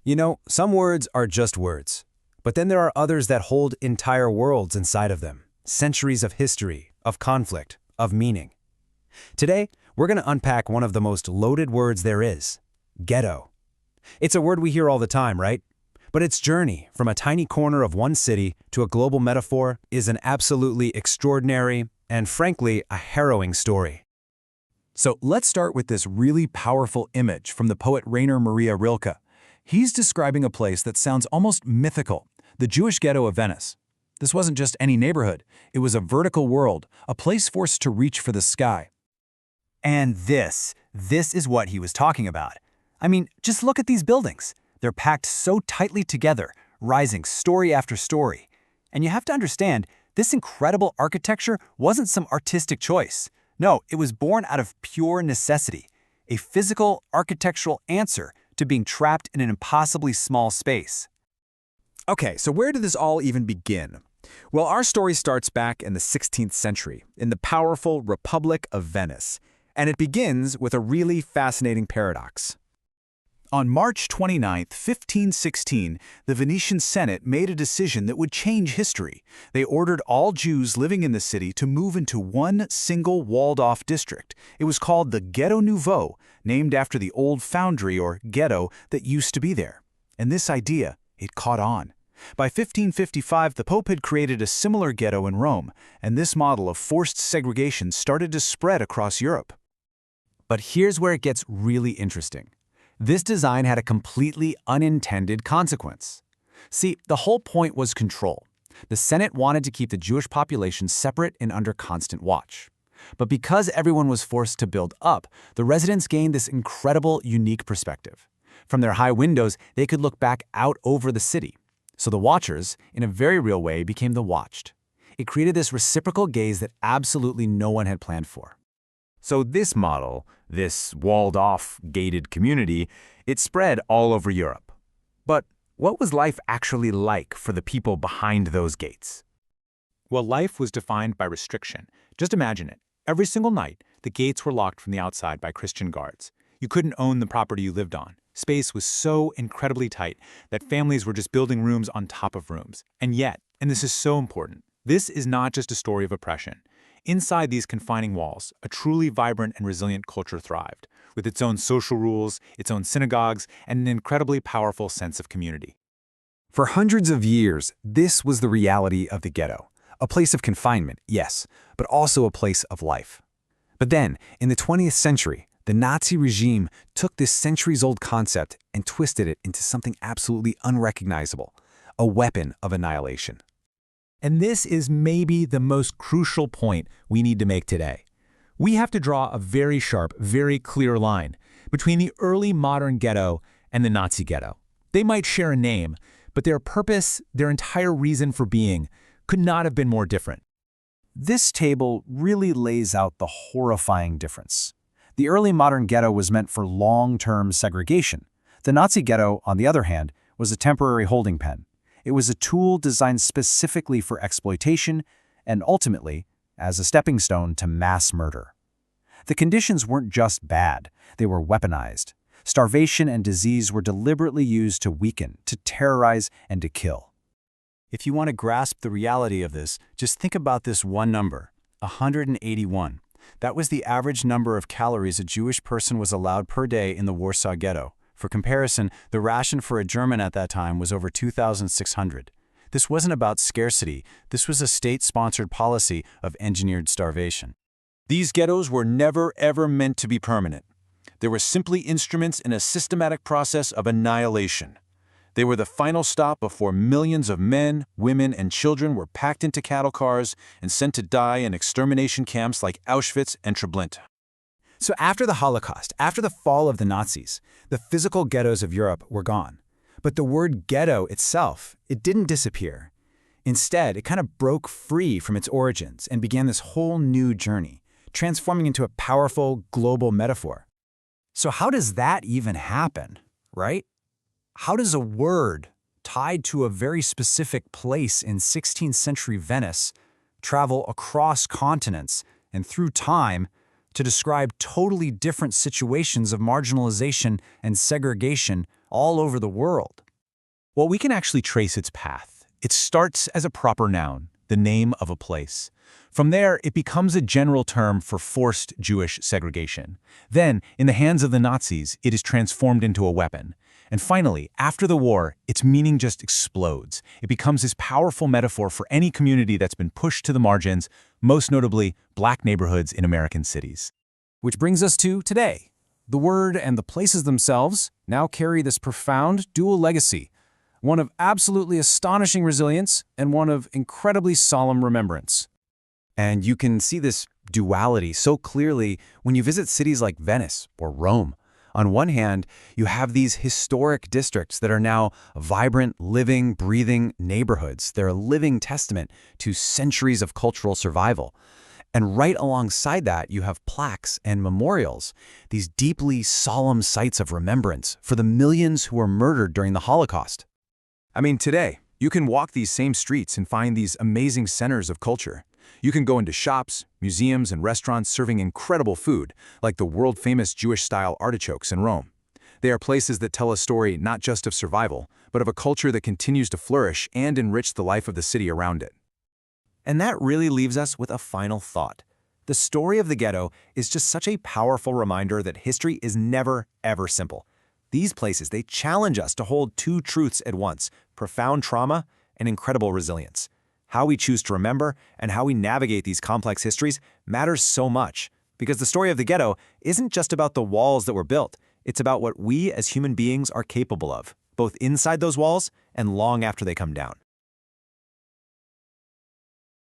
You know, some words are just words, but then there are others that hold entire worlds inside of them, centuries of history, of conflict, of meaning. Today, we're going to unpack one of the most loaded words there is, ghetto. It's a word we hear all the time, right? But its journey from a tiny corner of one city to a global metaphor is an absolutely extraordinary and, frankly, a harrowing story. So let's start with this really powerful image from the poet Rainer Maria Rilke. He's describing a place that sounds almost mythical, the Jewish ghetto of Venice. This wasn't just any neighborhood, it was a vertical world, a place forced to reach for the sky. And this is what he was talking about. I mean, just look at these buildings. They're packed so tightly together, rising story after story. And you have to understand, this incredible architecture wasn't some artistic choice. No, it was born out of pure necessity, a physical, architectural answer to being trapped in an impossibly small space. Okay, so where did this all even begin? Well, our story starts back in the 16th century, in the powerful Republic of Venice. And it begins with a really fascinating paradox. On March 29, 1516, the Venetian Senate made a decision that would change history. They ordered all Jews living in the city to move into one single walled-off district. It was called the Ghetto Nouveau, named after the old foundry or ghetto that used to be there. And this idea, it caught on. By 1555, the Pope had created a similar ghetto in Rome, and this model of forced segregation started to spread across Europe. But here's where it gets really interesting. This design had a completely unintended consequence. See, the whole point was control. The Senate wanted to keep the Jewish population separate and under constant watch. But because everyone was forced to build up, the residents gained this incredible, unique perspective. From their high windows, they could look back out over the city. So the watchers, in a very real way, became the watched. It created this reciprocal gaze that absolutely no one had planned for. So this model, this walled-off, gated community, it spread all over Europe. But what was life actually like for the people behind those gates? Well, life was defined by restriction. Just imagine it. Every single night, the gates were locked from the outside by Christian guards. You couldn't own the property you lived on. Space was so incredibly tight that families were just building rooms on top of rooms. And yet, and this is so important, this is not just a story of oppression. Inside these confining walls, a truly vibrant and resilient culture thrived, with its own social rules, its own synagogues, and an incredibly powerful sense of community. For hundreds of years, this was the reality of the ghetto. A place of confinement, yes, but also a place of life. But then, in the 20th century, the Nazi regime took this centuries-old concept and twisted it into something absolutely unrecognizable, a weapon of annihilation. And this is maybe the most crucial point we need to make today. We have to draw a very sharp, very clear line between the early modern ghetto and the Nazi ghetto. They might share a name, but their purpose, their entire reason for being, could not have been more different. This table really lays out the horrifying difference. The early modern ghetto was meant for long-term segregation. The Nazi ghetto, on the other hand, was a temporary holding pen. It was a tool designed specifically for exploitation and ultimately as a stepping stone to mass murder. The conditions weren't just bad, they were weaponized. Starvation and disease were deliberately used to weaken, to terrorize, and to kill. If you want to grasp the reality of this, just think about this one number, 181. That was the average number of calories a Jewish person was allowed per day in the Warsaw Ghetto. For comparison, the ration for a German at that time was over 2,600. This wasn't about scarcity. This was a state-sponsored policy of engineered starvation. These ghettos were never, ever meant to be permanent. They were simply instruments in a systematic process of annihilation. They were the final stop before millions of men, women, and children were packed into cattle cars and sent to die in extermination camps like Auschwitz and Treblinka. So after the Holocaust, after the fall of the Nazis, the physical ghettos of Europe were gone. But the word ghetto itself, it didn't disappear. Instead, it kind of broke free from its origins and began this whole new journey, transforming into a powerful global metaphor. So how does that even happen, right? How does a word tied to a very specific place in 16th century Venice travel across continents and through time to describe totally different situations of marginalization and segregation all over the world. Well, we can actually trace its path. It starts as a proper noun, the name of a place. From there, it becomes a general term for forced Jewish segregation. Then, in the hands of the Nazis, it is transformed into a weapon. And finally, after the war, its meaning just explodes. It becomes this powerful metaphor for any community that's been pushed to the margins, most notably black neighborhoods in American cities. Which brings us to today. The word and the places themselves now carry this profound dual legacy, one of absolutely astonishing resilience and one of incredibly solemn remembrance. And you can see this duality so clearly when you visit cities like Venice or Rome. On one hand, you have these historic districts that are now vibrant, living, breathing neighborhoods. They're a living testament to centuries of cultural survival. And right alongside that, you have plaques and memorials, these deeply solemn sites of remembrance for the millions who were murdered during the Holocaust. I mean, today, you can walk these same streets and find these amazing centers of culture. You can go into shops, museums, and restaurants serving incredible food, like the world-famous Jewish-style artichokes in Rome. They are places that tell a story not just of survival, but of a culture that continues to flourish and enrich the life of the city around it. And that really leaves us with a final thought. The story of the ghetto is just such a powerful reminder that history is never, ever simple. These places, they challenge us to hold two truths at once: profound trauma and incredible resilience. How we choose to remember and how we navigate these complex histories matters so much, because the story of the ghetto isn't just about the walls that were built. It's about what we as human beings are capable of, both inside those walls and long after they come down.